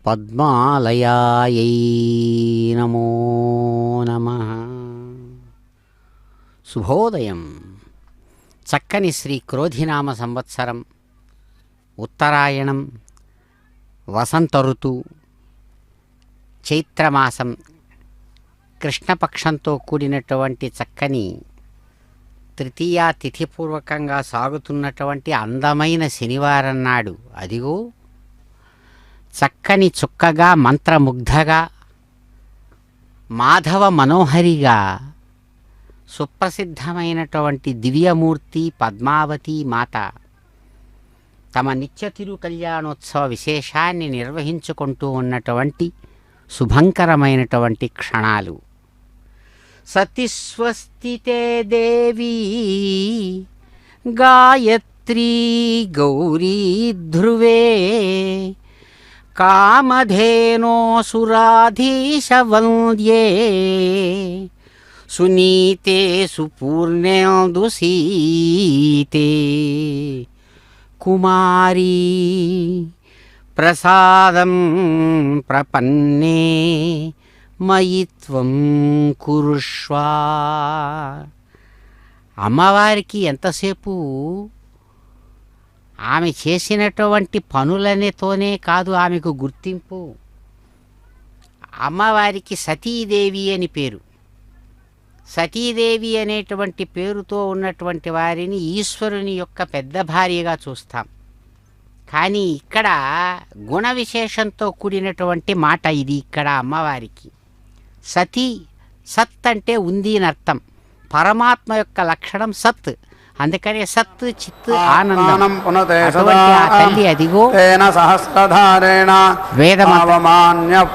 పద్మాలయాయై నమో నమః. శుభోదయం. చక్కని శ్రీ క్రోధినామ సంవత్సరం, ఉత్తరాయణం, వసంత ఋతువు, చైత్రమాసం, కృష్ణపక్షంతో కూడినటువంటి చక్కని తృతీయ తిథిపూర్వకంగా సాగుతున్నటువంటి అందమైన శనివారం నాడు అదిగో చక్కని చుక్కగా మంత్రముగ్ధగా మాధవ మనోహరిగా సుప్రసిద్ధమైనటువంటి దివ్యమూర్తి పద్మావతి మాత తమ నిత్య తిరు కళ్యాణోత్సవ విశేషాన్ని నిర్వహించుకుంటూ ఉన్నటువంటి శుభంకరమైనటువంటి క్షణాలు. సతిస్వస్తితే దేవీ గాయత్రీ గౌరీ ధ్రువే కామధేనోసురాధీశవంద్యే సునీతే సుపూర్ణేందుసీతే కుమారీ ప్రసాదం ప్రపన్నే మయి త్వం కురుష్వ. అమ్మవారికి ఎంతసేపు ఆమె చేసినటువంటి పనులతోనే కాదు ఆమెకు గుర్తింపు. అమ్మవారికి సతీదేవి అని పేరు. సతీదేవి అనేటువంటి పేరుతో ఉన్నటువంటి వారిని ఈశ్వరుని యొక్క పెద్ద భార్యగా చూస్తాం. కానీ ఇక్కడ గుణ విశేషంతో కూడినటువంటి మాట ఇది. ఇక్కడ అమ్మవారికి సతీ, సత్ అంటే ఉంది అని అర్థం. పరమాత్మ యొక్క లక్షణం సత్. అందుకనే సత్ చిత్ ఆనందం. అటువంటి ఆ తల్లి అదిగో వేదమాన్యం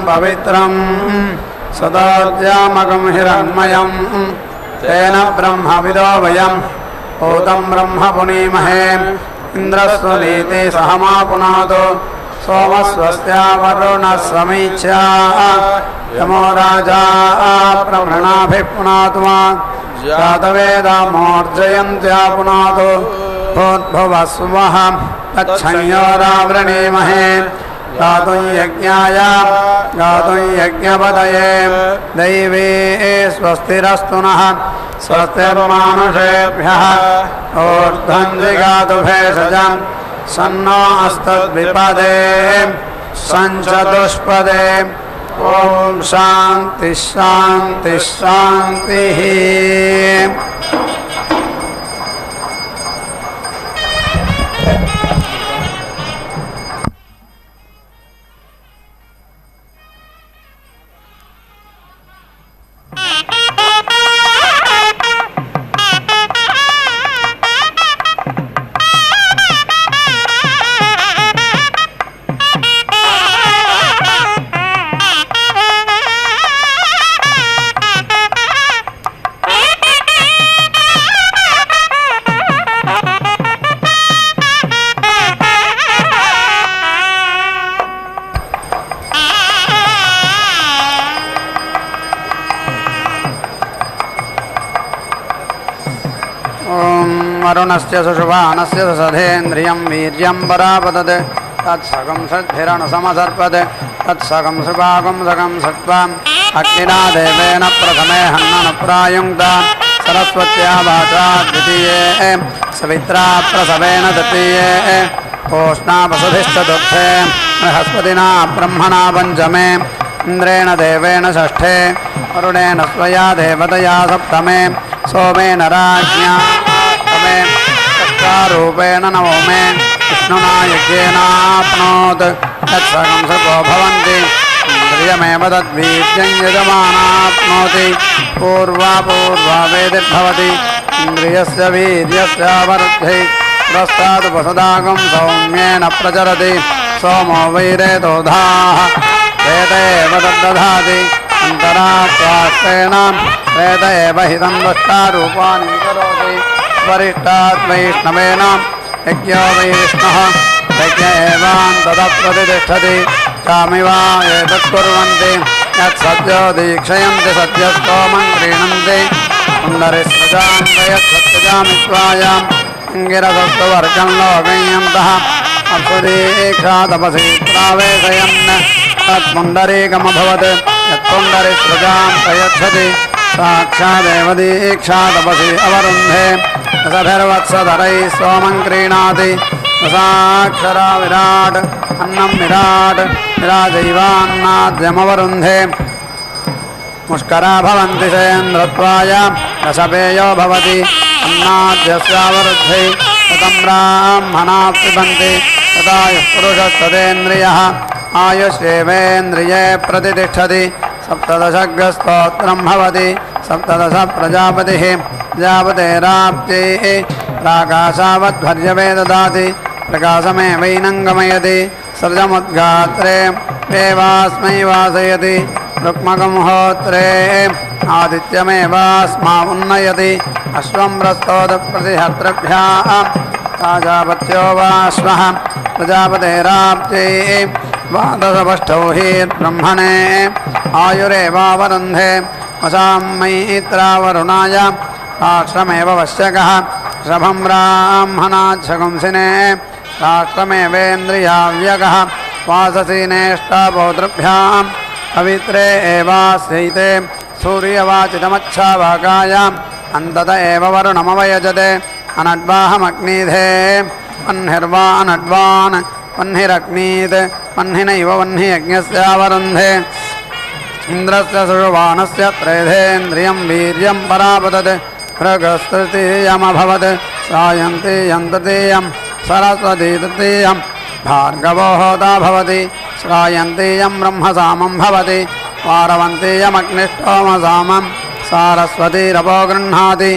పవిత్రం సదాద్యామగం హిరణ్మయం తేన బ్రహ్మవిదో వయం భూతం బ్రహ్మ పునీమహే ఇంద్రస్వనీతి సహమా పునాతో సోమస్వస్త్యా వరుణః సమీచ్ఛా యమో రాజా ప్రవృణాభిపునాతు మా జాతవేదామోర్జయంత్యా పునాతో భూద్భువస్వః తచ్చంయోరావృణీమహే గాతుం యజ్ఞాయ గాతుం యజ్ఞపదయే దైవే స్వస్తిరస్తు నః స్వస్తిర్మానుషేభ్యః ఊర్ధ్వం జిగాతు భేషజం సన్నో అస్తద్విపదే సంచతుష్పదే. ఓం శాంతి శాంతి శాంతి. వరుణస్య సుషుభానస్య సధేంద్రియం వీర్యం పరాపతతే తత్సగం షడ్భిరణసమసర్పతే తత్సగం శుభాగం సగం సత్వం అగ్నినా దేవేన ప్రథమే హన్నన ప్రాయుంక్త సరస్వత్యా వాచా ద్వితీయే సవిత్రా ప్రసవేన తృతీయే ఓష్ణా వసుధిశ్చతుర్థే బృహస్పతినా బ్రహ్మణా పంచమే ఇంద్రేణ దేవేన షష్ఠే వరుణేన స్వయా దేవతయా సప్తమే సోమేన రాజ్ఞా రూపేణ నవమే విష్ణునా యజ్ఞేనాప్నోత్ తత్సగం సర్వో భవంతి ఇంద్రియమేవ తద్వీర్యం యజమానాప్నోతి పూర్వా వేదిర్భవతి ఇంద్రియస్య వీర్యస్య వృద్ధి పురస్తాదుపసదాగం సౌమ్యేన ప్రచరతి సోమో వైరేతోధాః వేద ఏవ తద్దధాతి అంతరా స్వాస్థేన వేద ఏవ హితం దష్టారూపాని కరోతి వరిష్టాత్ వైష్ణవేన యజ్ఞో వైష్ణః యజ్ఞ ఏవాంతదప్రతిష్ఠతి కామివా ఏతత్కుర్వంతి యత్సత్యో దీక్షయంతి సత్యస్తోమం క్రీణంతి పుండరిస్రజాం వయత్సత్యజామిత్వాయాం అంగిరసత్వర్గం లోకయంతః अप्सुदीक्षा तपसि प्रावेशयन् तत्पुण्डरीकमभवत् यत्पुण्डरीसृजां प्रयच्छति साक्षादेव दीक्षा तपसि अवरुन्धे रसभिर्वत्सधरैः सोमं क्रीणाति रसाक्षरा विराट् अन्नं विराट् विराजैवान्नाद्यमवरुन्धे मुष्करा भवन्ति सेन्द्रत्वाय रसपेयो भवति अन्नाद्यस्यावरुद्धै ततं ब्राह्मणा पिबन्ति तदा यः पुरुषस्तदेन्द्रियः आयुष्येवेन्द्रिये प्रतिष्ठति सप्तदशग्रस्तोत्रं भवति सप्तदश प्रजापतिः प्रजापतेराप्तिः प्राकाशावद्भर्यवे ददाति प्रकाशमेवैनं गमयति सृजमुद्गात्रे देवास्मै वासयति रुक्मगंहोत्रे आदित्यमेवास्मा उन्नयति अश्वं प्रस्तोदप्रतिहर्तृभ्याः प्राजापत्यो वाश्वः प्रजापतेराप्तिः द्वादशपष्टौ हि ब्रह्मणे आयुरेवावरुन्धे वशां मैत्रावरुणाय राष्ट्रमेव वश्यकः ऋषभं ब्राह्मणाच्छगुंसिने राष्ट्रमेवेन्द्रियाव्यकः वाससीनेष्टापौतृभ्यां पवित्रे एवास्यैते सूर्यवाचितमच्छावाकायाम् अन्तत एव वरुणमवयजते अनड्वाहमग्निधे वह्निर्वा अनड्वान् वह्निरग्नीत् वह्निनैव वह्नियज्ञस्यावरुन्धे इन्द्रस्य सुषुवानस्य त्रेधेन्द्रियं वीर्यं परापतत् भृगस्तृतीयमभवत् सायन्तीयं तृतीयं सरस्वती तृतीयं भार्गवो होता भवति श्रायन्तीयं ब्रह्मसामं भवति वारवन्तीयमग्निष्टोमसामं सारस्वतीरपो गृह्णाति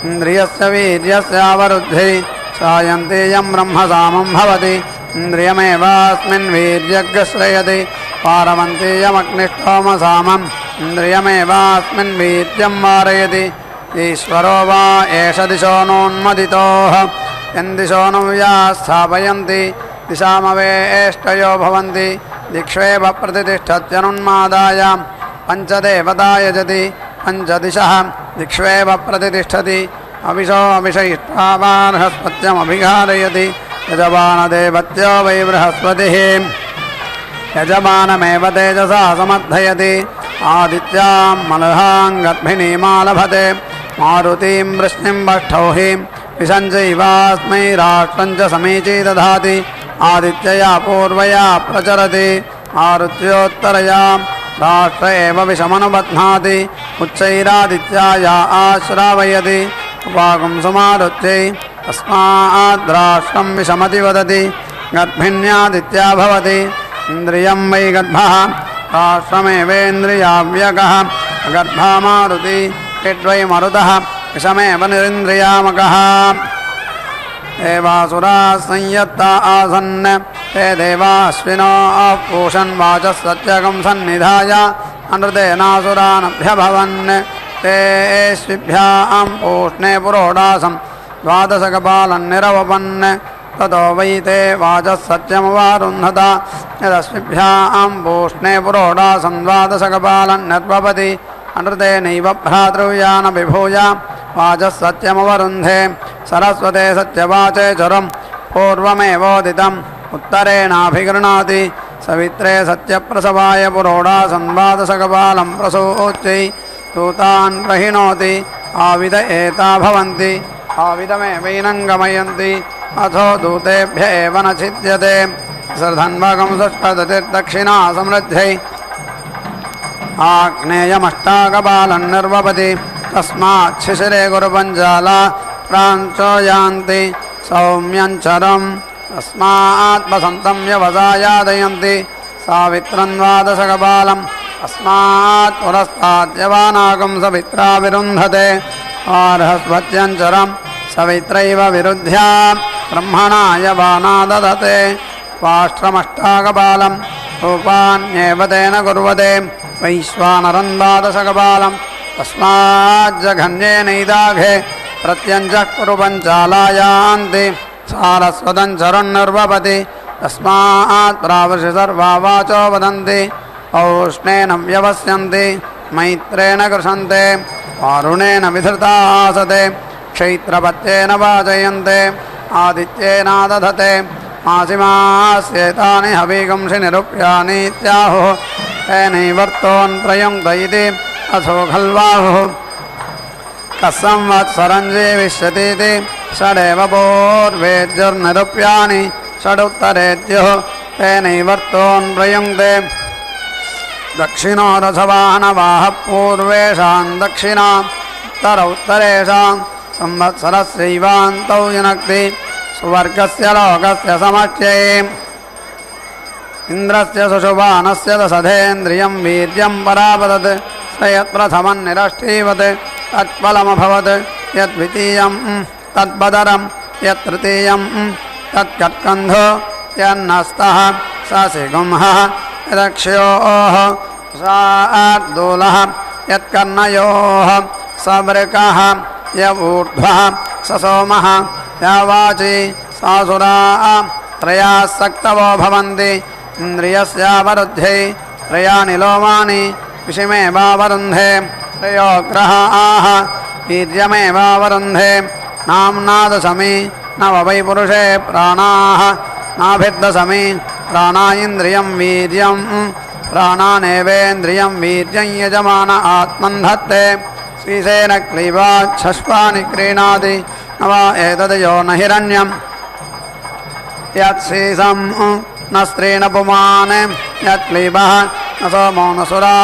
इन्द्रियस्य वीर्यस्यावरुद्धि श्रायन्तीयं ब्रह्मसामं भवति इन्द्रियमेवास्मिन् वीर्यग्श्रयति वारवन्तीयमग्निष्टोमसामम् इन्द्रियमेवास्मिन् वीर्यं वारयति ईश्वरो वा एष दिशो नोन्मदितोः यन्दिशो नव्या स्थापयन्ति दिशामवेष्टयो भवन्ति दिक्ष्वेव प्रतिष्ठत्यनुन्मादाय पञ्चदेवता यजति पञ्चदिशः दिक्ष्वेव प्रतिष्ठति अविशो अविषयिष्टावार्हस्पत्यमभिघारयति यजमानदेवत्यो वै बृहस्पतिः यजमानमेव तेजसा समर्थयति आदित्यां मलहां गर्भिणीमालभते मारुतिं वृष्णिं वष्ठौहि विसञ्चैवास्मै राष्ट्रं च समीची दधाति आदित्यया पूर्वया प्रचरति आरुत्योत्तरया राष्ट्र एव विषमनुबध्नाति उच्चैरादित्याया आश्रावयति उपागुंसुमारुत्यै तस्माद्राष्ट्रं विषमति वदति गर्भिण्यादित्या भवति इन्द्रियं वै गर्भः राष्ट्रमेवेन्द्रियाव्यकः गर्भा मारुति किड्वै मरुतः विषमेव निरिन्द्रियामकः देवासुराः संयत्ता आसन् ते देवाश्विनो पूषन् वाचः सत्यकं सन्निधाय अनृतेनासुरानभ्यभवन् ते स्विभ्यां पूष्णे पुरोडासं द्वादशकपालन्निरवपन् ततो वै ते वाचः सत्यमवारुन्धत यदस्मिभ्यां पूष्णे पुरोडासं द्वादशकपालन्निर्वपति अनृतेनैव भ्रातृव्यानभिभूय वाचः सत्यमवरुन्धे सरस्वते सत्यवाचे चरं पूर्वमेवोदितम् उत्तरेणाभिगृह्णाति सवित्रे सत्यप्रसवाय पुरोडासं द्वादशकपालं प्रसूच्यै दूतान् प्रहिणोति आविद एता भवन्ति आविदमेवैनं गमयन्ति अथो दूतेभ्य एव न छिद्यते श्रद्धन्वकं सुष्ठदतिर्दक्षिणा समृद्ध्यै आग्नेयमष्टाकपालन्निर्वपति तस्मात् शिशिरे गुरुपञ्चाला प्राञ्चो यान्ति सौम्यञ्चरं तस्मात् वसन्तं व्यवसायादयन्ति सावित्रं द्वादशकपालम् अस्मात् पुरस्ताद्यवानाकं सवित्रा विरुन्धते आर्हस्वत्यञ्चरं सवित्रैव विरुध्या ब्रह्मणाय बाना ददते वाष्ट्रमष्टाकपालं रूपाण्येव तेन कुर्वते वैश्वानरं द्वादशकपालं तस्माज्जघन्येनैदाघे प्रत्यञ्चः कुरुपञ्चालायान्ति सारस्वतं निर्वपति तस्मात् प्रावृषि सर्वा वाचो वदन्ति औष्णेन व्यवस्यन्ति मैत्रेण कृषन्ते वारुणेन विधृता आसते क्षैत्रपत्येन वाचयन्ते आदित्येनादधते मासिमास्येतानि हविगंसि निरूप्यानीत्याहुः तेनैवर्तोऽन्प्रयुङ्क्त इति अथो खल्वाहुः कस्संवत्सरं जीविष्यतीति षडेव पूर्वेद्युर्निरूप्यानि षडुत्तरेद्युः तेनैवर्तोऽन्प्रयुङ्क्ते दक्षिणो रथवाहनवाहः पूर्वेषां दक्षिणात्तरौत्तरेषां संवत्सरस्यैवान्तौ युनक्ति सुवर्गस्य लोकस्य समच्यै इन्द्रस्य सुशुभानस्य दशधेन्द्रियं वीर्यं परापतत् स यत्प्रथमं निरष्टीवत् तत्फलमभवत् यद्वितीयं तद्बदरं यत्तृतीयं तत्कट्कन्धो यन्नस्तः स सिगुंहः यदक्षयोः शार्दूलः यत्कर्णयोः सबृकः य ऊर्ध्वः स सोमः यावाची सासुरा त्रयासक्तवो भवन्ति इन्द्रियस्यावरुद्ध्यै त्रयाणि लोमानि विषमेवावरुन्धे त्रयो ग्रहाः वीर्यमेवावरुन्धे नाम्नादशमी नव वै पुरुषे प्राणाः नाभिर्दशमी प्राणा इन्द्रियं वीर्यं प्राणानेवेन्द्रियं वीर्यं यजमान आत्मन्धत्ते श्रीसेन क्लीवाच्छश्वानि क्रीणाति न वा एतद्यो न हिरण्यं यत्शीसं न स्त्रीण पुमान् यत्क्लीबः न सोमो न सुरा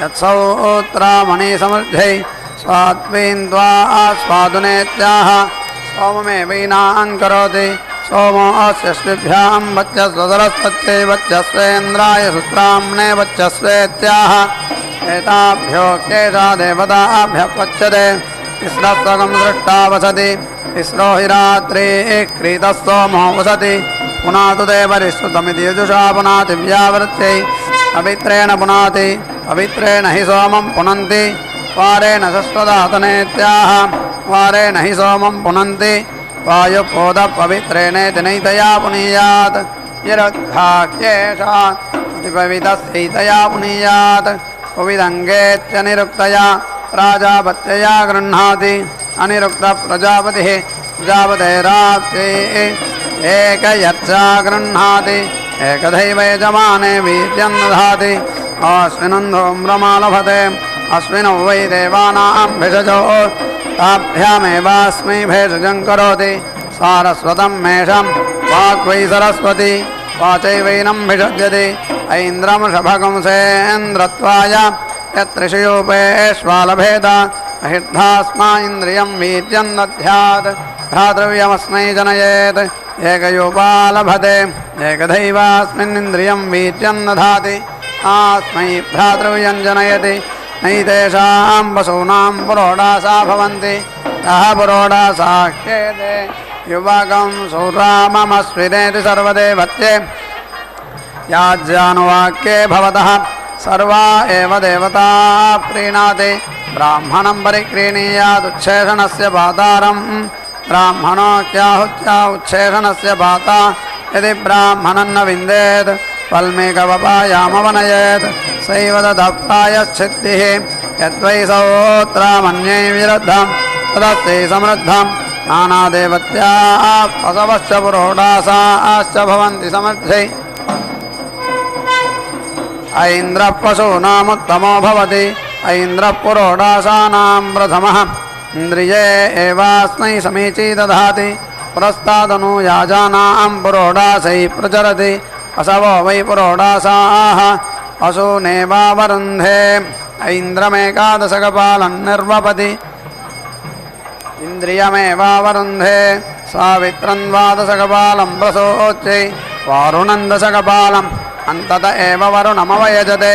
यत्सौत्रामणिसमृद्ध्यै स्वाद्वीन्द्वा स्वादुनेत्याह सोममेवैनान् करोति सोमो अस्यस्मिभ्यां वच्चस्व सरस्वत्यै वच्चस्वेन्द्राय सुत्राम्ने वच्चस्वेत्याह एताभ्यो केशा देवताभ्यः पच्यते तिस्रस्वगं दृष्टा वसति तिस्रो हि रात्रिः क्रीतः सोमो वसति पुनातु देवरिश्रुतमिति यजुषा पुनाति व्यावृत्यै पवित्रेण पुनाति पवित्रेण हि सोमं पुनन्ति वारेण शश्वदातनेत्याह वारेण हि सोमं पुनन्ति वायुपोदपवित्रेणेति नैतया पुनीयात् यरद्धाख्येषा अतिपवितस्यैतया पुनीयात् पुविदङ्गेत्यनिरुक्तया प्राजापत्यया गृह्णाति अनिरुक्तप्रजापतिः प्रजापतेराप्ते एकयर्चा गृह्णाति एकदैव यजमाने वीर्यं दधाति अस्मिन्नन्धूम्रमा लभते अस्मिन् वै देवानां भिषजो ताभ्यामेवास्मै भेषजं करोति सारस्वतं मेषं वाक् वै सरस्वती वाचैवैनं भिषज्यति ऐन्द्रमृषभगंसेन्द्रत्वाय यत्रिषयोपेष्वालभेद अहिर्धास्मा इन्द्रियं वीर्यं दध्यात् भ्रातृव्यमस्मै जनयेत् एकयोपालभते एकदैवास्मिन्निन्द्रियं वीर्यं दधाति आस्मै भ्रातृव्यं जनयति नैतेषां वसूनां पुरोडासा भवन्ति यः पुरोडासा ह्येते युवकं सौराममस्विनेति सर्वदेवत्ये याज्यानुवाक्ये भवतः सर्वा एव देवता प्रीणाति ब्राह्मणं परिक्रीणीयादुच्छेषणस्य पातारं ब्राह्मणोऽख्याहुत्या उच्छेषणस्य पाता यदि ब्राह्मणं न विन्देत् वल्मीकवपायामवनयेत् सैव ददप्रायश्चित्तिः यद्वै सौत्रामन्यै विरुद्धं तदस्यै समृद्धं नानादेवत्याः पशवश्च पुरोडासाश्च भवन्ति समर्थै ऐन्द्रः पशूनामुत्तमो भवति ऐन्द्रः पुरोडासानां प्रथमः इन्द्रिये एवास्मै समीची दधाति पुरस्तादनु याजानां पुरोडासै प्रचरति असवो वै पुरोडासाः असूनेवावरुन्धे ऐन्द्रमेकादशकपालं निर्वपति इन्द्रियमेवावरुन्धे सावित्रं द्वादशकपालं प्रसोच्यै वारुणं दशकपालम् अन्तत एव वरुणमवयजते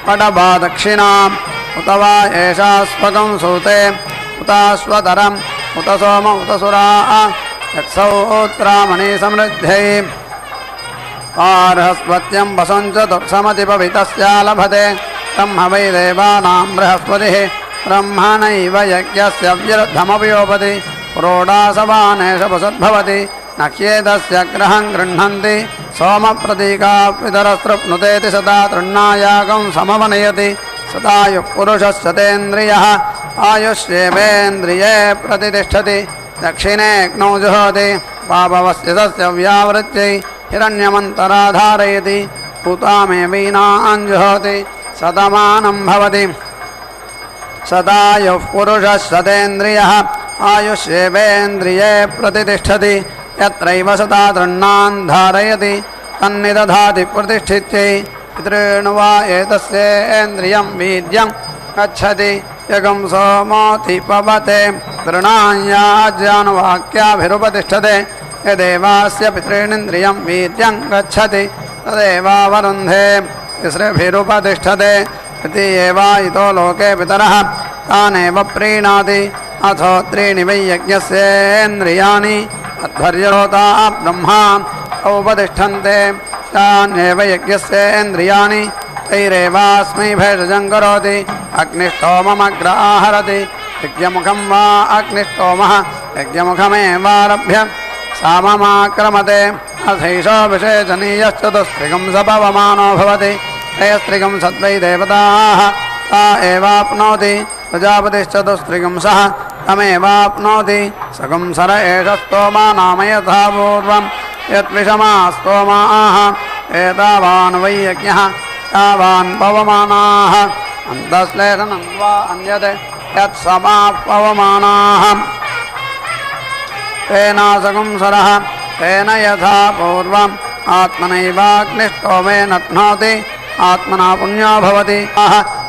पटभा दक्षिणाम् उत वा एषास्पकं सूते उताश्वतरम् उत सोम उत सुरा यत्सौत्रामणिसमृद्ध्यै बृहस्पत्यं वसं चतुर्थमतिपवितस्या लभते ब्रह्म वै देवानां बृहस्पतिः ब्रह्मणैव यज्ञस्य विरुद्धमपि पुरोडासवानेष वसद्भवति न ह्येतस्य ग्रहं गृह्णन्ति सोमप्रतीकापितरस्तृप्नुतेति सदा तृण्णायागं समवनयति सदायुः पुरुषस्य तेन्द्रियः आयुष्येवेन्द्रिये प्रतिष्ठति दक्षिणे अग्नौ जुहोति पापवस्य तस्य व्यावृत्यै हिरण्यमन्तराधारयति पूतामेवैनाञ्जुहोति शतमानं भवति सदायुः पुरुषः शतेन्द्रियः आयुष्येवेन्द्रिये प्रतिष्ठति यत्रैव सदा तृण्णान् धारयति तन्निदधाति प्रतिष्ठित्यै पितॄन् वा एतस्येन्द्रियं वीर्यं गच्छति यगं सोमोति पवते तृणायाज्ञानवाक्याभिरुपतिष्ठते यदेवास्य पितॄनिन्द्रियं वीर्यं गच्छति तदेवावरुन्धे तिसृभिरुपतिष्ठते इति एवायितो लोके पितरः तानेव प्रीणाति अथो त्रीणि वै यज्ञस्येन्द्रियाणि तद्भर्यरोता ब्रह्मा उपतिष्ठन्ते तान्येव यज्ञस्येन्द्रियाणि तैरेवास्मै भेषजं करोति अग्निष्टोममग्र आहरति यज्ञमुखं वा अग्निष्टोमः यज्ञमुखमेवारभ्य साममाक्रमते अथैषो विशेषणीयश्चतुस्त्रिगं स पवमानो भवति त्रयस्त्रिगं सद्वै देवताः ता एवाप्नोति प्रजापतिश्चतुस्त्रिगं सः तमेवाप्नोति सगं सर एष स्तोमा नाम यथा पूर्वं यद्विषमा स्तोमाः एतावान् वै यज्ञः तावान् पवमानाः अन्तश्लेषणं वा अन्यते यत्समाः पवमानाः तेनासगं सरः तेन यथा पूर्वम् आत्मनैवाग्निष्टोमे नह्नोति आत्मना पुण्यो भवति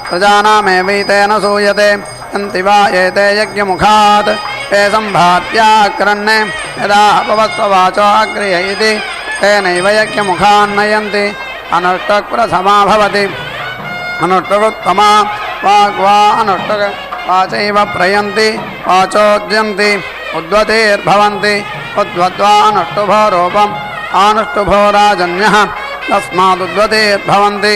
प्रजानामेवैतेन सूयते यन्ति वा एते यज्ञमुखात् ते सम्भात्याक्रन्ने यदा अपवस्ववाचो अग्रिय इति तेनैव यज्ञमुखान्नयन्ति अनुष्टक्प्रथमा भवति अनुष्टकोत्तमा वाग्वा अनुष्टक वाचैव प्रयन्ति वाचोद्यन्ति उद्वतीर्भवन्ति उद्वद्वा अनुष्टुभो रूपम् आनुष्टुभो राजन्यः तस्मादुद्वतीर्भवन्ति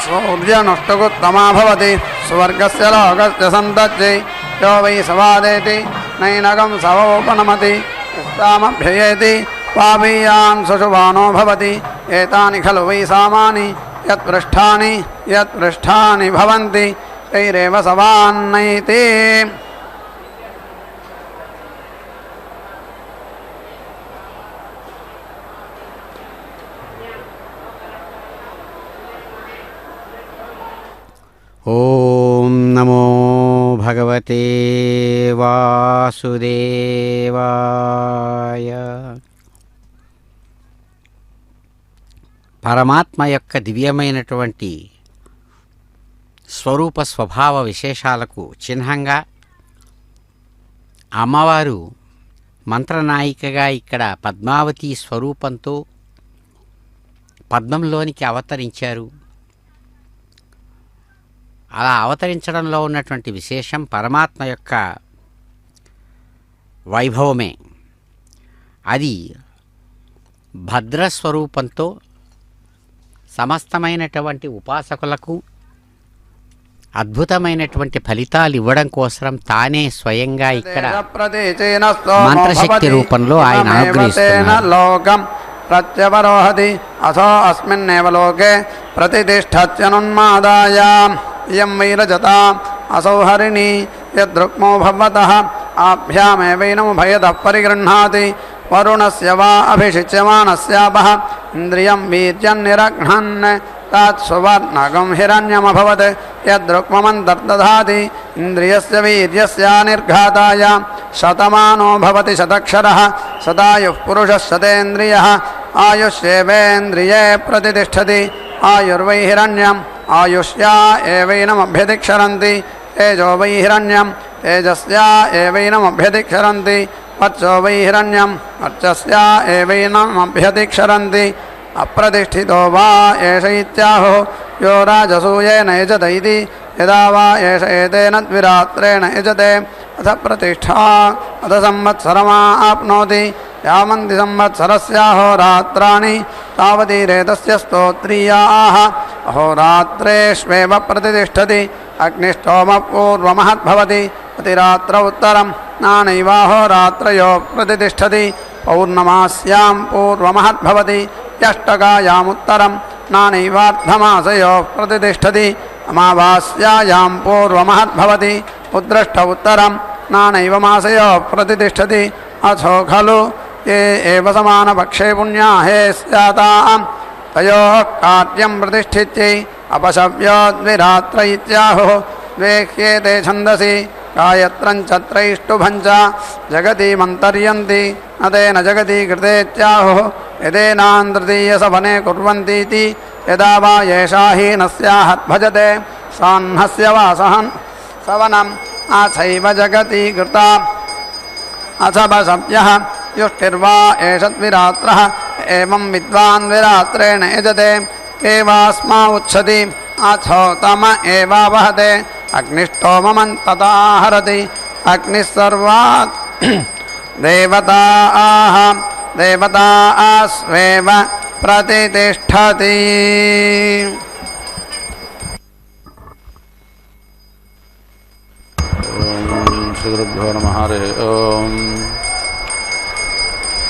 सूर्यनुष्टकोत्तमा भवति स्वर्गस्य लोकस्य सन्तत्यै यो वै सवादेति नैनगं सवोपनमति यस्तामभ्ययेति पापीयान् सुषुवानो भवति एतानि खलु वै सामानि यत्पृष्ठानि भवन्ति तैरेव सवान्नैति ఓం నమో భగవతే వాసుదేవాయ. పరమాత్మ యొక్క దివ్యమైనటువంటి స్వరూప స్వభావ విశేషాలకు చిహ్నంగా అమ్మవారు మంత్రనాయికగా ఇక్కడ పద్మావతి స్వరూపంతో పద్మంలోనికి అవతరించారు. అలా అవతరించడంలో ఉన్నటువంటి విశేషం పరమాత్మ యొక్క వైభవమే. అది భద్రస్వరూపంతో సమస్తమైనటువంటి ఉపాసకులకు అద్భుతమైనటువంటి ఫలితాలు ఇవ్వడం కోసం తానే స్వయంగా ఇక్కడ మంత్రశక్తి రూపంలో ఆయన అనుగ్రహిస్తున్నారు. ప్రత్యవరోహతి అథో అస్మిన్నేవ లోకే ప్రతిష్ఠత్యనున్మాదాయ ఇయం వైరజతా అసౌ హరిణి యద్రుక్మో భవతః ఆభ్యామేవైనముభయతః పరిగృహ్ణాతి వరుణస్య వా అభిషిచ్యమానస్యాపః ఇంద్రియం వీర్యన్నిరఘ్నన్ తత్సువర్ణగం హిరణ్యమభవత్ యద్రుక్మమంతర్దధాతి ఇంద్రియస్య వీర్యస్యానిర్ఘాతాయ శతమానో భవతి శతక్షరః సదాయుః పురుషः శతేంద్రియः ఆయుష్యేవేంద్రియే ప్రతిష్ఠతి ఆయుర్వై హిరణ్యం ఆయుష్యా ఏవైనమభ్యతిక్షరంతి తేజో వై హిరణ్యం తేజస్యా ఏవైనమభ్యతిక్షరంతి వత్సో వై హిరణ్యం వర్చస్యా ఏవైనమభ్యతిక్షరంతి అప్రతిష్ఠితో వా ఏష ఇత్యాహో యో రాజసూయేన యజత ఇతి యదా వా ఏష ఏతేన ద్విరాత్రేణ యజతే అథ ప్రతిష్ఠా అథ సంవత్సరమాప్నోతి యావంతి సంవత్సరస్యాహోరాత్రాణి తావతీరేతస్య స్తోత్రీయాః అహోరాత్రేష్వేవ ప్రతిష్ఠతి అగ్నిష్టోమపూర్వమహద్భవతి అతిరాత్ర ఉత్తరం నానైవాహోరాత్రయో ప్రతిష్ఠతి పౌర్ణమాస్యాం పూర్వమహద్భవతి యష్టకాయాముత్తరం నానైవార్ధమాసయో ప్రతిష్ఠతి అమావాస్యాయాం పూర్వమహద్భవతి ఉద్రష్ట ఉత్తరం నానైవ మాసయో ప్రతిష్ఠతి అథో ఖలు ये एव समानपक्षे पुण्याहे स्यातां तयोः कार्यं प्रतिष्ठित्यै अपशव्योद्विरात्र इत्याहुः द्वेह्येते छन्दसि गायत्रं च त्रैष्टुभं च जगति मन्तर्यन्ति न तेन जगति कृतेत्याहुः यदेनान्तृतीयसवने कुर्वन्तीति यदा वा येषा हीनस्याहद्भजते साह्नस्य वासहन् सवनम् अथैव जगति कृता अथवशव्यः युष्टिर्वा एषद्विरात्रः एवं विद्वान् विरात्रेण यजते एवास्मा उच्छति अथो तम एवावहते अग्निष्टोमं तथा हरति अग्निः सर्वात् देवतास्वेव प्रतितिष्ठति। श्रीगुरुभ्यो नमः। हरिः ओम्।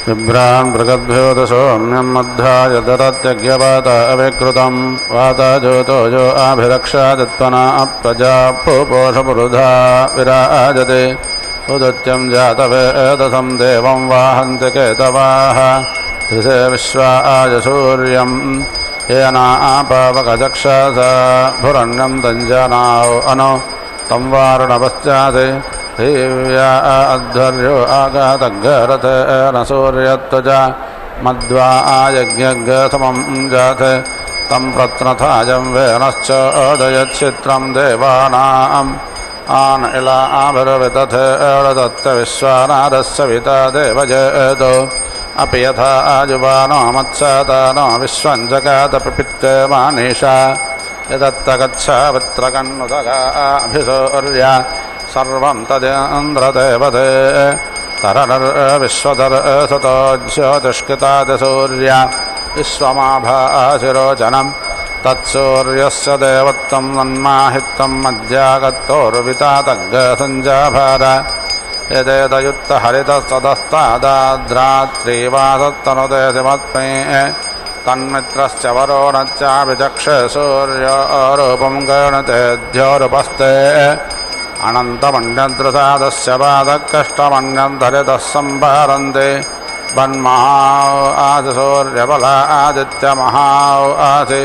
बिभ्रान् मृगभ्यो दशोम्यं मध्याय ददत्यज्ञपात अविकृतं वाताजोतोजो आभिरक्षादित्वना अप्रजा पुपोषपुरुधा विराजते उदत्यं जातवेदसं देवं वाहन्ति केतवाः ऋषे विश्वा आजसूर्यं येना आपावकचक्षसा भुरण्यं तञ्जनाओ अनो तं वारुणपश्चात् देव्या अध्वर्यो आगातग्रथेन सूर्यत्वजा मध्वा आयज्ञगसमं जात तं प्रत्नथाजं वेनश्च ओदयच्छित्रं देवानाम् आन इला आभिर्वितथेर्दत्तविश्वानादस्य विता देवजेतो अपि यथा आजुबानो मत्सतानो विश्वं जगातपित्तमानीषा यदत्तगच्छावित्रकन्नुदगाभिसूर्या सर्वं तदेन्द्रदेवते तरनर्विश्वतर्सतो ज्योतिष्कृतादिसूर्या विश्वमाभाशिरोचनं तत्सूर्यस्य देवत्वं नन्माहित्वं मध्यागतोर्वितातग्गसञ्जाभार यदेतयुक्तहरितस्तदस्तादाद्रात्रीवासत्तनुते तन्मित्रश्च वरोणश्चाभिचक्षे सूर्योरूपं गणते द्योरुपस्ते अनन्तमन्यद्रसादस्य पादकष्टमन्यद्धरितः सम्भारन्ते वन्महाौ आसि सूर्यबला आदित्यमहाौ आसि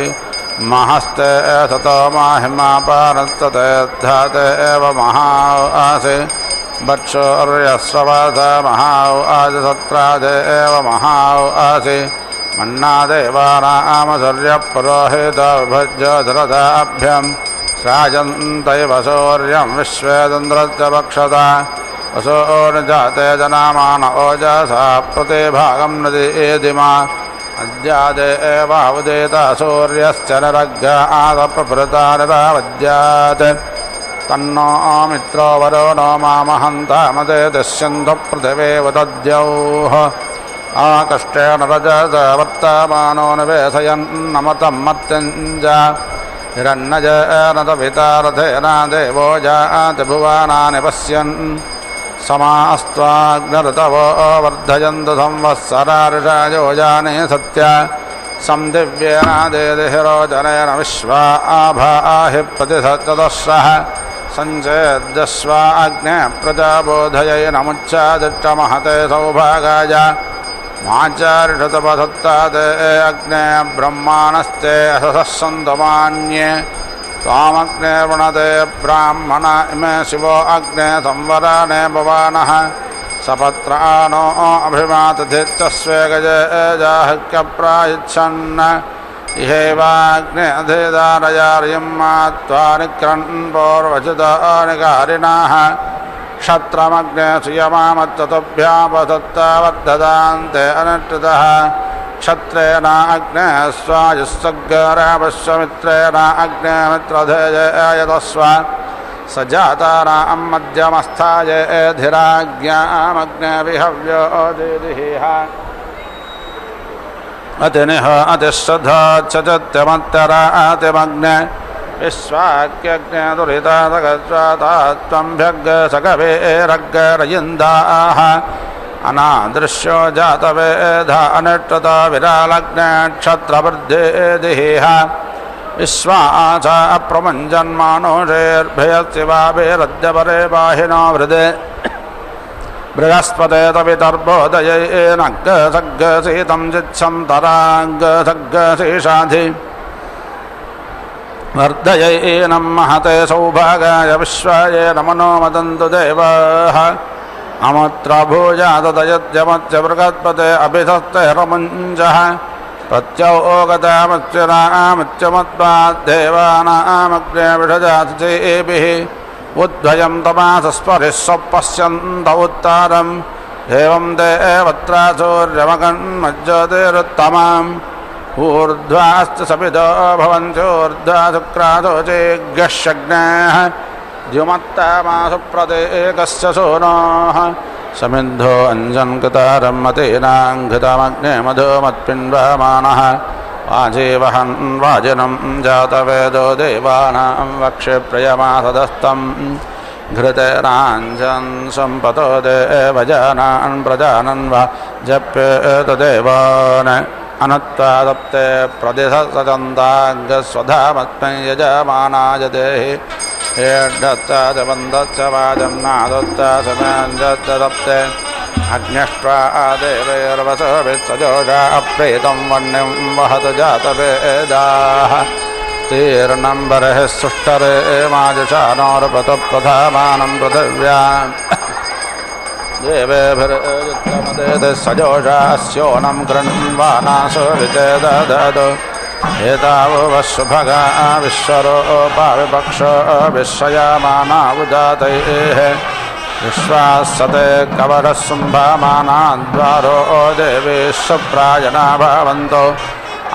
महस्ते सतो माहिमापानस्तते एव महाौ आसि वत्सोर्यस्रवास महाौ आसि सत्रादे एव महाौ आसि मन्नादेवानामसूर्यपुरोहितो विभज्य राजन्तैव सूर्यं विश्वेदन्द्रश्च भक्षता वसोर्जाते जनामान ओजसा प्रतिभागं नदीदिमा अद्यादे एवावुदेता सूर्यश्च निरग्ग आदप्रभृता निरावद्यात् तन्नो मित्रो वरुणो मामहन्तामदे दस्यन्तु पृथिवीव तद्यौः आकष्टेन रजसा वर्तमानो निवेशयन्नमतं मत्यञ्ज हिरण्यजेन तवितारथेन देवो जाति भुवनानि पश्यन् समास्त्वाग्निर्तवो वर्धयन्तु संवत्सरार्षायो जाने सत्य संदिव्येन देदिहिरोचनेन विश्वा आभाहि प्रतिशतदस्रः सञ्चेद्यस्वा अग्ने प्रजाबोधयैनमुच्चादिष्टमहते सौभागाय माचारिषतपसत्तादे अग्ने ब्रह्माणस्ते अससः सन्तमान्ये त्वामग्ने वृणते ब्राह्मण इमे शिवो अग्ने संवराने भवानः सपत्रानो अभिमातथित्यस्वे गजे जाह्यप्रायच्छन् इहैवाग्ने अधिदारयार्यं मात्वा निक्रन्पोर्वचितानि कारिणाः क्षत्रमग्ने सुयमामत्ततुभ्यापसत्तावद्धदान्ते अनिष्टितः क्षत्रेण अग्ने स्वायुस्सग्गरापश्वमित्रेण अग्ने मित्रधेयतस्व स जातानां मध्यमस्थाय एधिराज्ञामग्ने विहव्यो दीदिः अतिनिह अतिश्रद्धाच्चत्यमत्तरातिमग्ने विश्वाक्यग्ने दुरितातगत्वातात्वम्भ्यग्गसगवेरग्गरयिन्दाः अनादृश्यो जातवेधा अनिष्टता विरालग्ने क्षत्रवृद्धिः विश्वाचा अप्रमञ्जन्मानोषेर्भयशिवाभिरद्यपरे पाहिनो हृदे बृहस्पतेतवितर्बोदयेनग्गसग्गसीतं जित्सन्तराग्गसग्गशेषाधि वर्धयेनं महते सौभागाय विश्वाय नमनो मदन्तु देवाः अमुत्र भूजातदयत्यमत्य बृहस्पते अभिधत्तेरमुञ्जः प्रत्यौगतामच्युरामच्युमत्पाद्देवानामग्ने विषजातिभिः उद्वयं तमासस्परिः स्वपश्यन्त उत्तारम् एवं देवत्रा सूर्यमगन्मज्योतिरुत्तमाम् ऊर्ध्वाश्च सपितो भवन्त्यूर्ध्वा शुक्रादो चेज्ञः द्युमत्तामासु प्रत्येकस्य सूनोः समिद्धो अञ्जन्कृतारं मतीनाङ्घृतमग्ने मधुमत्पिण्डमानः वाजीवहन् वाजिनं जातवेदो देवानां वक्षे प्रियमासदस्तं घृतेनाञ्जन् सम्पतो देवजानान् प्रजानन् वा जप्येतदेवान् अनत्वादप्ते प्रदिशसचन्ताङ्गस्वधामत्मै यजमानाय देहि एड्डच्च बन्धच्च वाजं नादच्च समाञ्जप्ते अग्न्यष्ट्वा देवैर्वसभिस्सजोषा अप्रीतं वह्निं वहतु जातवेदाः तीर्णं बर्हिः सुष्ठरे माजुषानोर्पतु प्रधामानं पृथिव्याम् देवेभिर्युक्तमदेति सजोषास्योनं कृण्वानासो विचेददतु एतावुवशुभगा विश्वरूपाविपक्षो विश्वयामानावुजातैः विश्वासते कवरः शुम्भमानाद्वारो देवीशुप्रायणा भवन्तो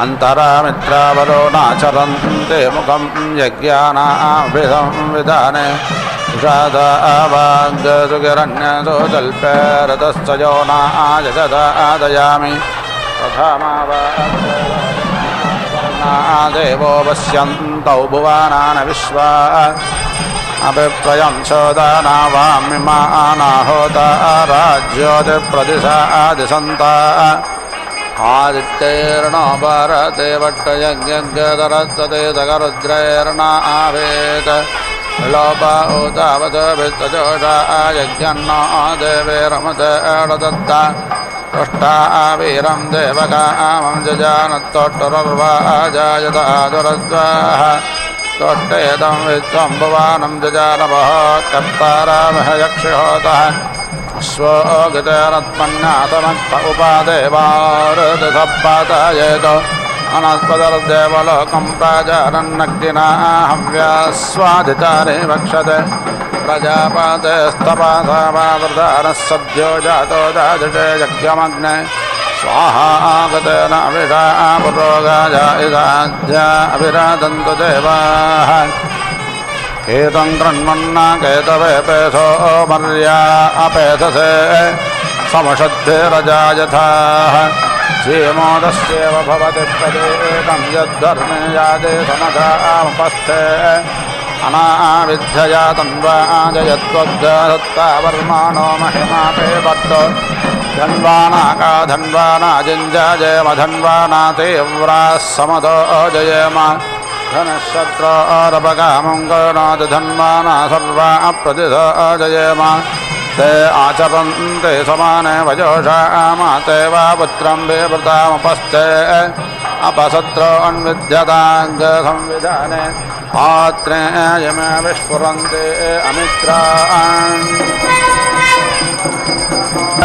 अन्तरामित्रावरोणाचरन्ते मुखं यज्ञानाभिसंविधाने उषादावाग्गसुगिरण्यसो जल्पे रतश्च योनायजदादयामि देवो पश्यन्तौ भुवानान् विश्वा अभिप्रयं चोदानावामिमानाहोता राज्योतिप्रदिशादिशन्ता आदित्यैर्नो भारते वट्टयज्ञगदरस्वते सकरुद्रैर्न आवेत् लोप उतावसभिस्तजोषा यज्ञन्नो देवेरमत एडदत्ता तुष्टा वीरं देवकामं जजानत्तोट्टुरर्वा जायतादुरद्वाः तोट्टेदं विश्वं भुवानं जजानवः कर्तारामः यक्षहोतः स्वोगितेरत्मन्यातमत्प उपादेवारुदसप्पातायेत अनस्पदर्देवलोकं प्राजारन्नग्निना हव्यास्वादितानि वक्षते प्रजापातेस्तपासावावृतानः सद्यो जातो दाजुषे यज्ञमग्ने स्वाहागतेन अभिषा पुरोगाय इदाध्या अभिरादन्तु देवाः केतं कृण्वन्ना केतवे पेशो मर्या अपेतसे समषद्भिरजायथाः श्रीमोदस्येव भवति प्रदेकं यद्धर्मे यादे समधामुपस्थे अनाविध्यया तन्वाजयत्वग्गदत्तावर्माणो महिमापे भक्तो धन्वानाका धन्वाना जिञ्जाजयमधन्वाना तीव्राः समतो जयेम धनशत्रोरपकामं कर्णात् धन्वाना सर्वा अप्रतिशो जयेम ते आचरन्ते समाने वजोषामाते वा पुत्रं विवृतामुपस्थे अपसत्रो अन्विध्यताङ्गसंविधाने आत्रेयमे विस्फुरन्ते अमित्रान्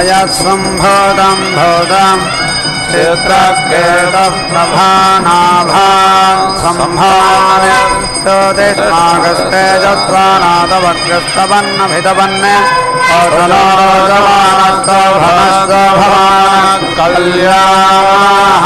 यत्सम्भोदं भोदं चित्रकेतप्रभानाभा सम्भाव्य ज्योतिष्मागस्तेजस्वानादवग्रस्तवन्नभितवन्ने भवान् कल्याः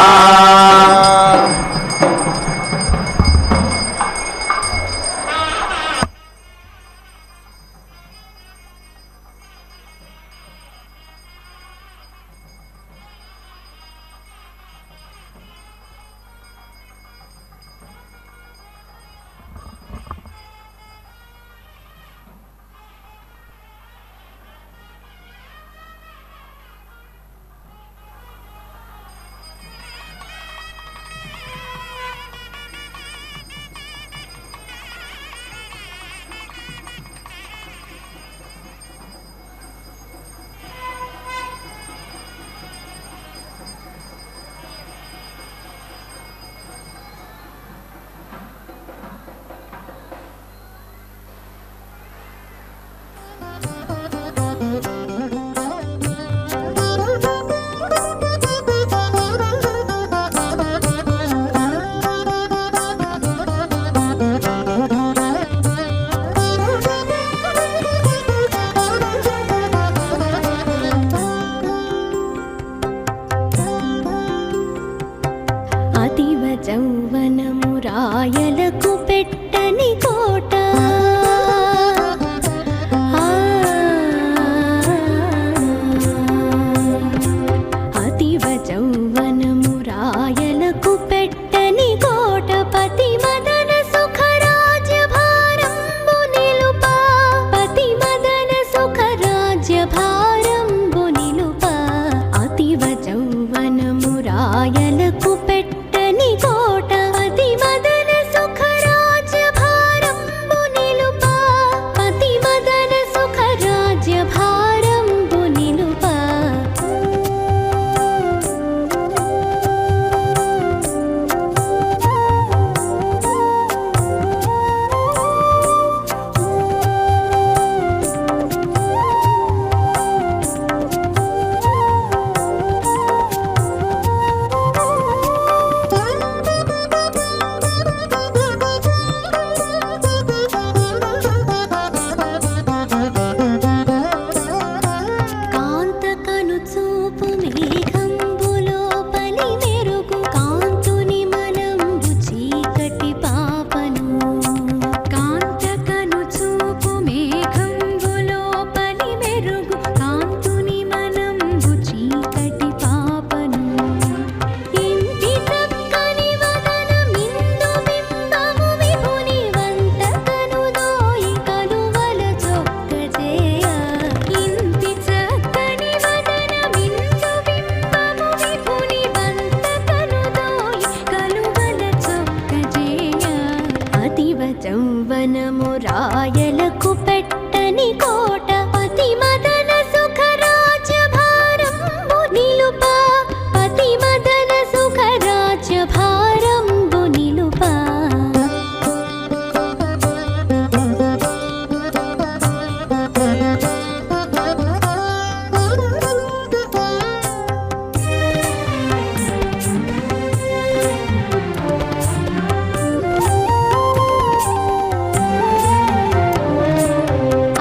రాయలకు పెట్టని కోట అతివ చౌవనము రాయలకు పెట్టని కోట పతి మదన సుఖరాజ్య భారంబు నిలుపా పతి మదన సుఖరాజ్య భారంబు నిలుపా అతివ చౌవనము రాయలకు పెట్టని కోట పతి మదన సుఖరాజ్య భారంబు నిలుపా పతి మదన సుఖరాజ్య భారంబు నిలుపా కాంతకను చూపు మేఘంబులో పలి మెరుగు కాంతుని మనంబు చీకటి పాపను కాంతకను చూపు మేఘంబులో పలి మెరుగు కాంతుని మనంబు చీకటి పాపను ఇంటి చక్కని వదన మిందు బింబము విభుని వంటకను దోయి కలువల చొక్క చేయ ఇంటి చక్కని వదన మిందు బింబము విభుని వంటకను దోయి కలువల చొక్క చేయ అతివ చౌవనము రాయలకు పెట్టని కోట పతి మదన సుఖరాజ్య భారంబు నిలుపా పతి మదన సుఖరాజ్య భారంబు నిలుపా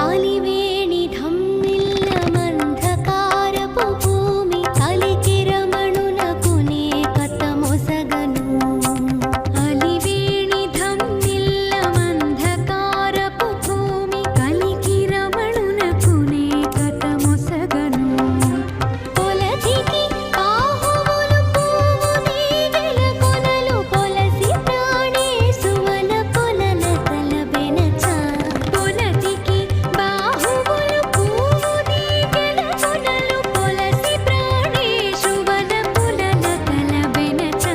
అలివేణి ధమ్మిల్ల మంధకారపు భూమి కలికిరమణులకు నే కథమొసగను అలివేణి ధమ్మిల్ల మంధకారపు భూమి కలికిరమణులకు నే కథమొసగను పొలతికి బాహువులు పూవు నీవెల కొనలు పొలసి ప్రాణేశువన కొనల తలబెనచ పొలతికి బాహువులు పూవు నీవెల కొనలు పొలసి ప్రాణేశువన కొనల తలబెనచ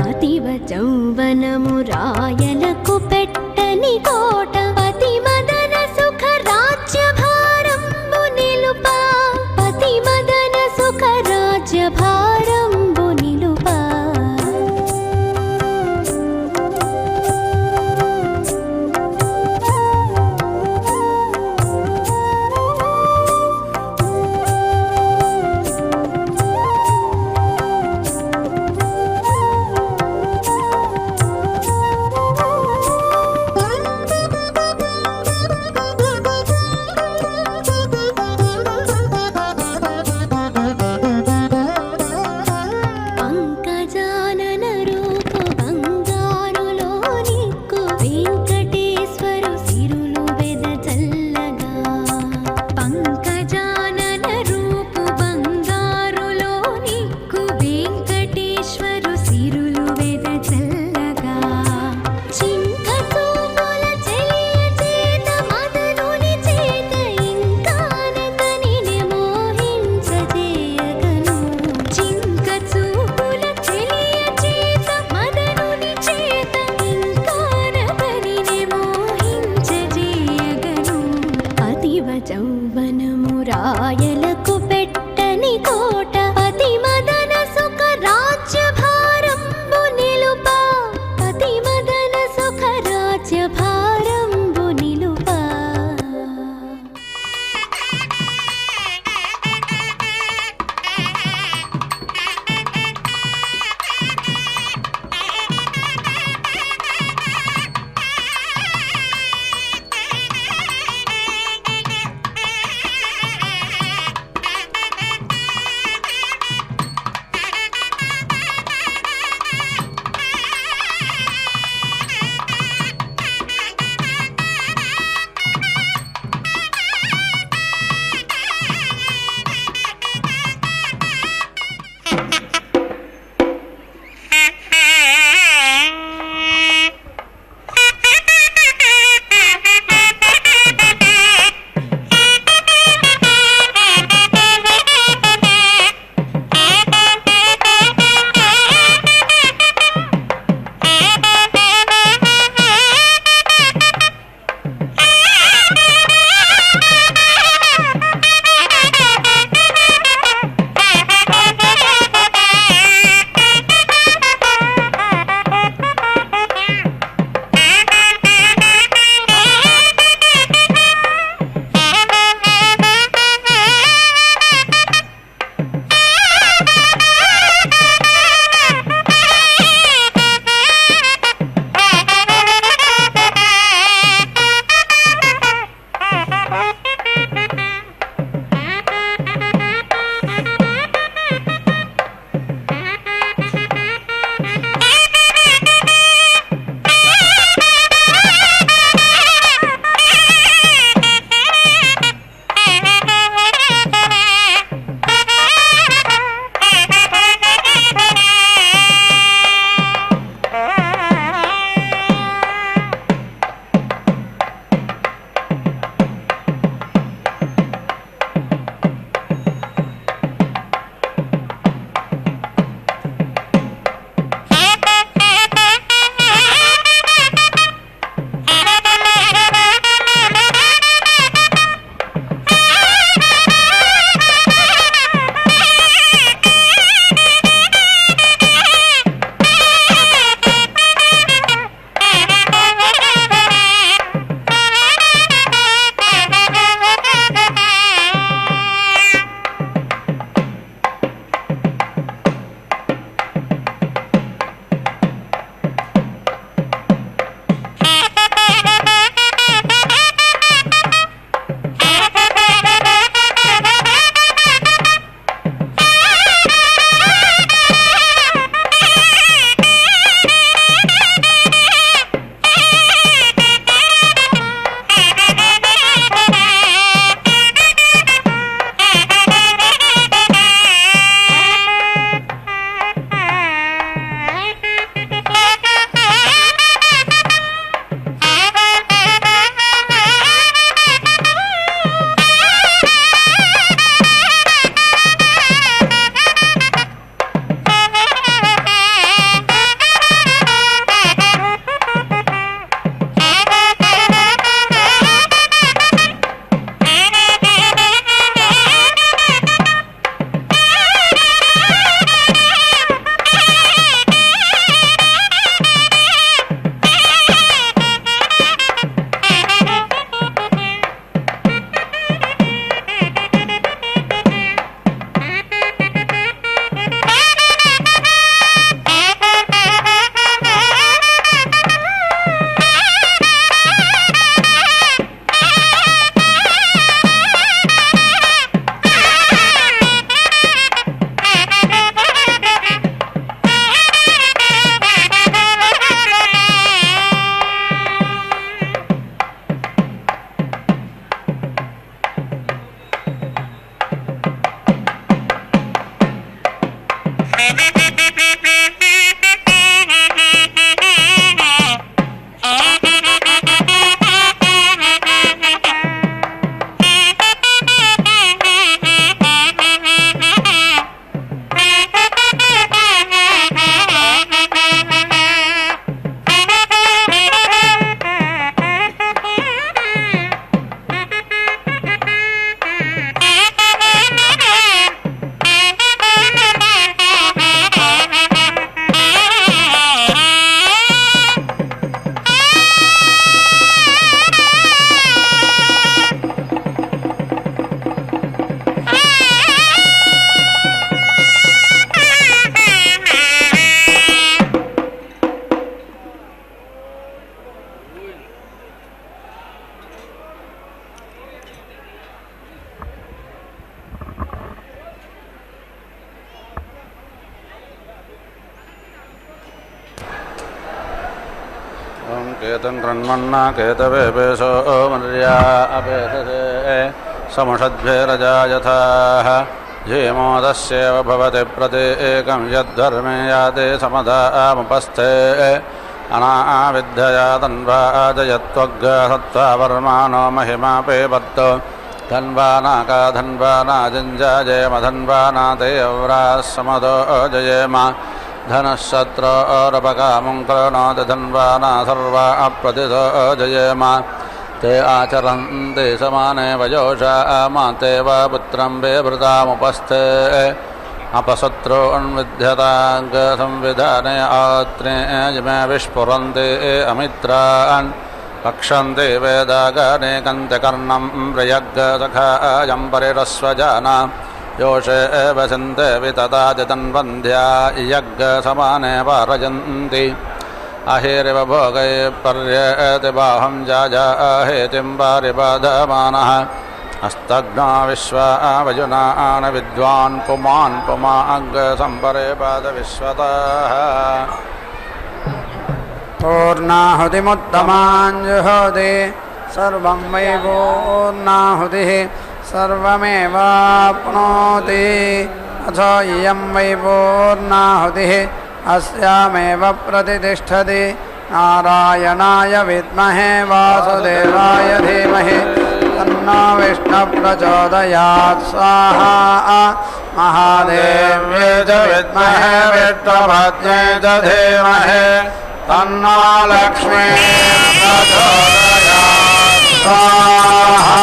అతివ చౌవనము రాయలకు పెట్టని కోట పతి మదన సుఖరాజ్య భారంబు నిలుపా పతి మదన సుఖరాజ్య భారంబు నిలుపా ఓం కేతం కృణ్మన్నా కేతవేపేశో మర్యా అపేతసే సముషద్భేరజాయథా ధీమోదస్యేవ భవతి ప్రతేకం యద్ధర్మే యాతే సమదాముపస్థే అనావిద్ధయా తన్వాజయత్వగ్గసత్వావర్మాణో మహిమాపేపత్తు ధన్వానాకా ధన్వానాజింజయమధన్వానాతే అవ్రాస్సమదో జయేమ ధనశత్రోరపకామం కృణోతి ధన్వానా సర్వా అప్రతితో జయేమ ते आचरन्ति समाने वयोषा माते वा पुत्रं बेभृतामुपस्थे अपशत्रून्विध्यताङ्गसंविधाने आत्रे जिमे विस्फुरन्ति अमित्रान् रक्षन्ति वेदागाने कन्त्यकर्णं प्रयग्गसखायं परिरस्वजाना योषे वसन्ते वितताति तन्वन्ध्या यज्ञसमाने पारयन्ति अहिरिव भोगै पर्येति बाहुं जाजाहेतिं पारिबाधमानः हस्तघ्ना विश्वा वजुनान विद्वान् पुमान् पुमाग्सम्परिपादविश्वतः पूर्णाहुतिमुत्तमाञ्जुहोति सर्वं वै पूर्णाहुतिः सर्वमेवाप्नोति अथो इयं वै पूर्णाहुतिः अस्यामेव प्रतिष्ठति नारायणाय विद्महे वासुदेवाय धीमहि तन्नो विष्णुः प्रचोदयात् स्वाहा महादेव्यै च विद्महे विष्णुपत्न्यै च धीमहि तन्नो लक्ष्मीः प्रचोदयात् स्वाहा।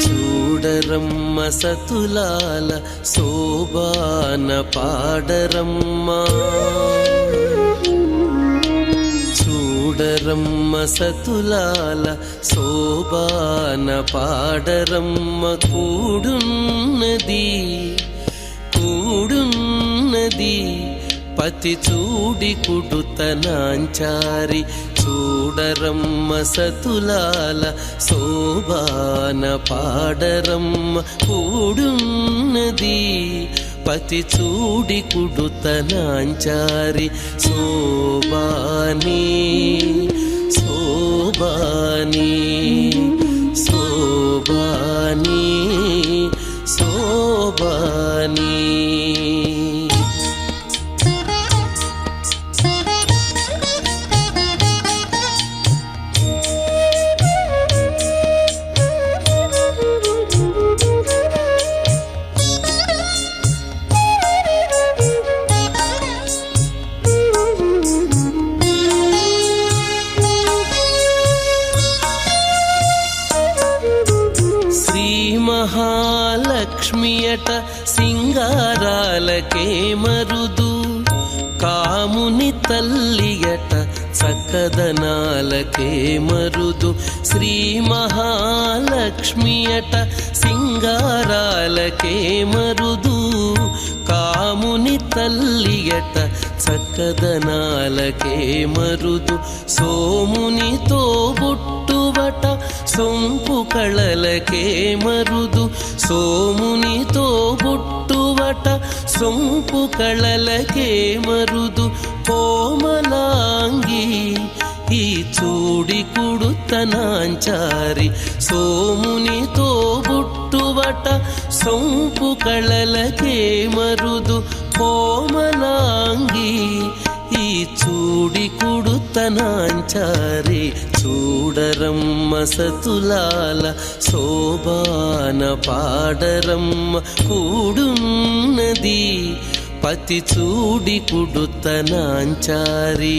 చూడరమ్మ సతులాల శోభాన పాడరమ్మ చూడరమ్మ సతులాల శోభాన పాడరమ్మ కూడున్నది కూడున్నది పతి చూడి కుడుతనాంచారి చూడరమ్మ సతులాల శోభాన పాడరమ్మ కూడున్నది పతి చూడి కుడుతనాంచారి శోభాని శోభాని శోభాని శోభాని మహాలక్ష్మియట సింగారాలకే మరుదు కాముని తల్లియట చక్కదనాలకే మరుదు శ్రీ మహాలక్ష్మియట సింగారాలకే మరుదు కాముని తల్లియట చక్కదనాలకే మరుదు సోమునితో బుట్టువట సొంపు కళలకే మరుదు సోమునితో బుట్టువట సొంపు కళలకే మరుదు కోమలాంగి ఈ చూడి కుడుతనాంచారి సోమునితో బుట్టు బుట్టువట సొంపు కళలకే మరుదు కోమలాంగి ఈ చూడి కుడుతనాంచారి చూడరమ్మ సతులాల శోభాన పాడరమ్మ కూడున్నది పతి చూడి కుడుతనాంచారి.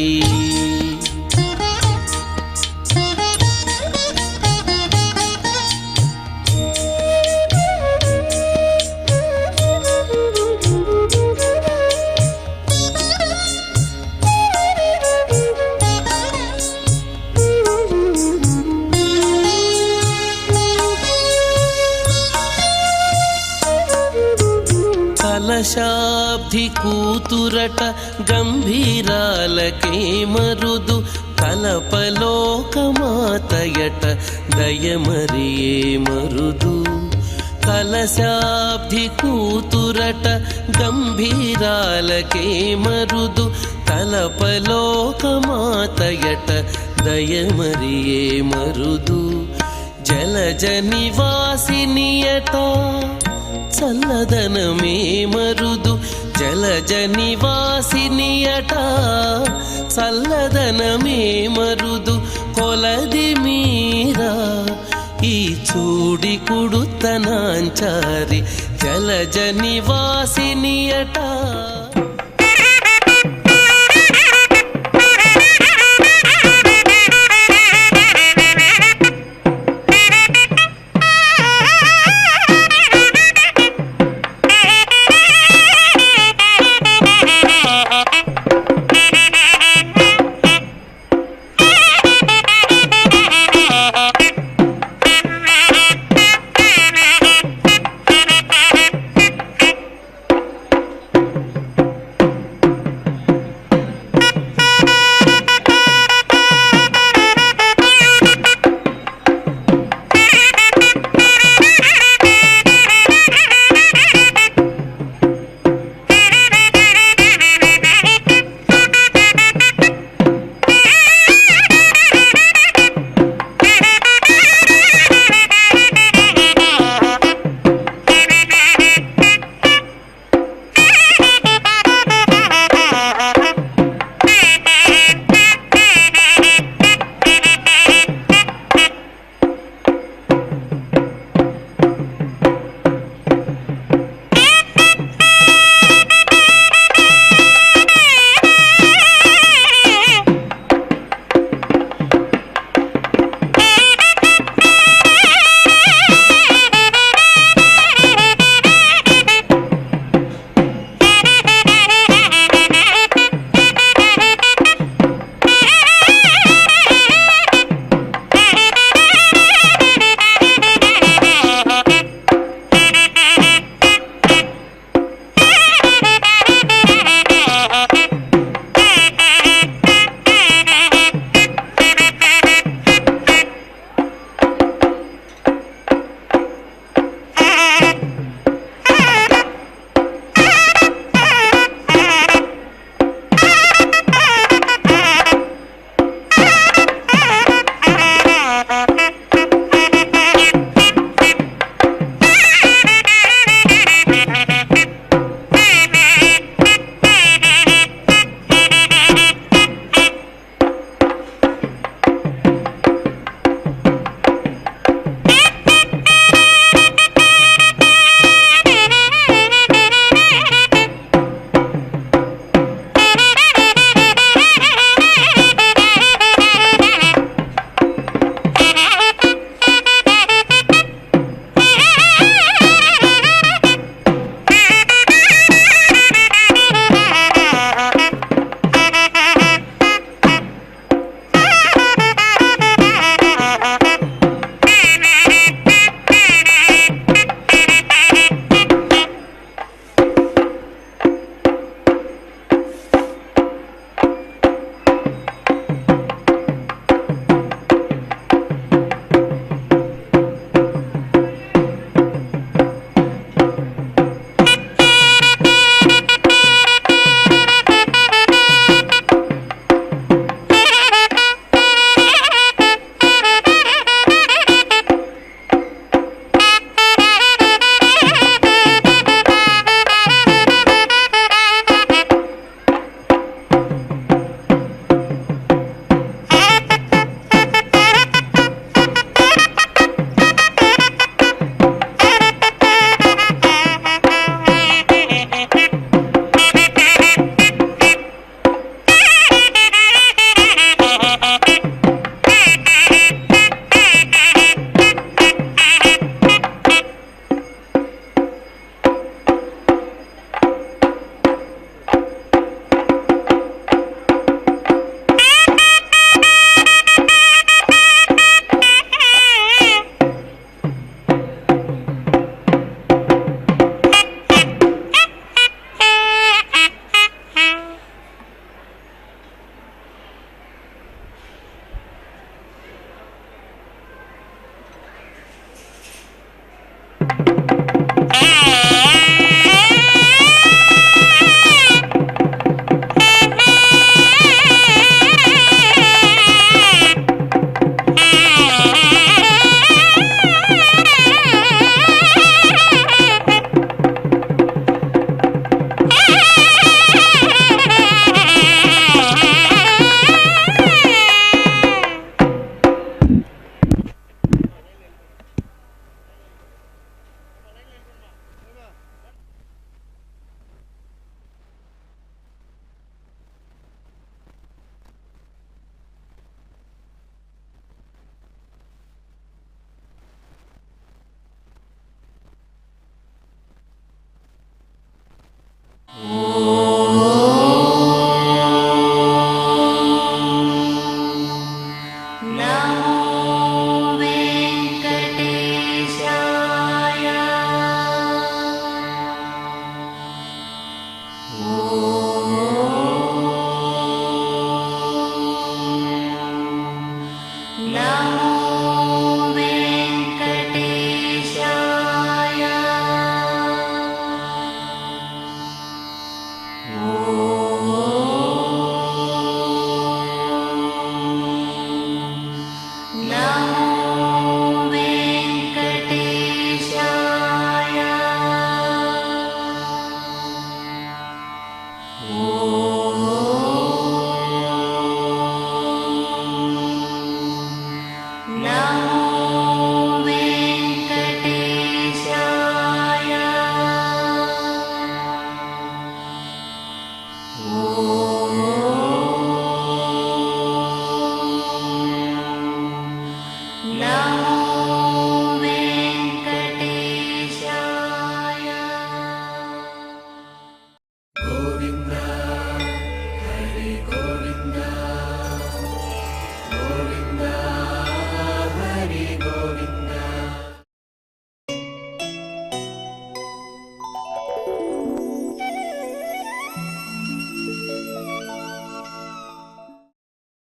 కలశాబ్ది కూతురట గంభీరాలకే మరుదు కలపలోకమాతయట దయమరియే మరుదు. కలశాబ్ది కూతురట గంభీరాలకే మరుదు కలపలోకమాతయట దయమరియే మరుదు. జలజ నివాసినియట చల్లదనమే మరుదు జలజ నివాసినియట చల్లదనమే మరుదు కొలది మీరా ఈ చూడి కుడుతనాంచారి జలజ నివాసినియట.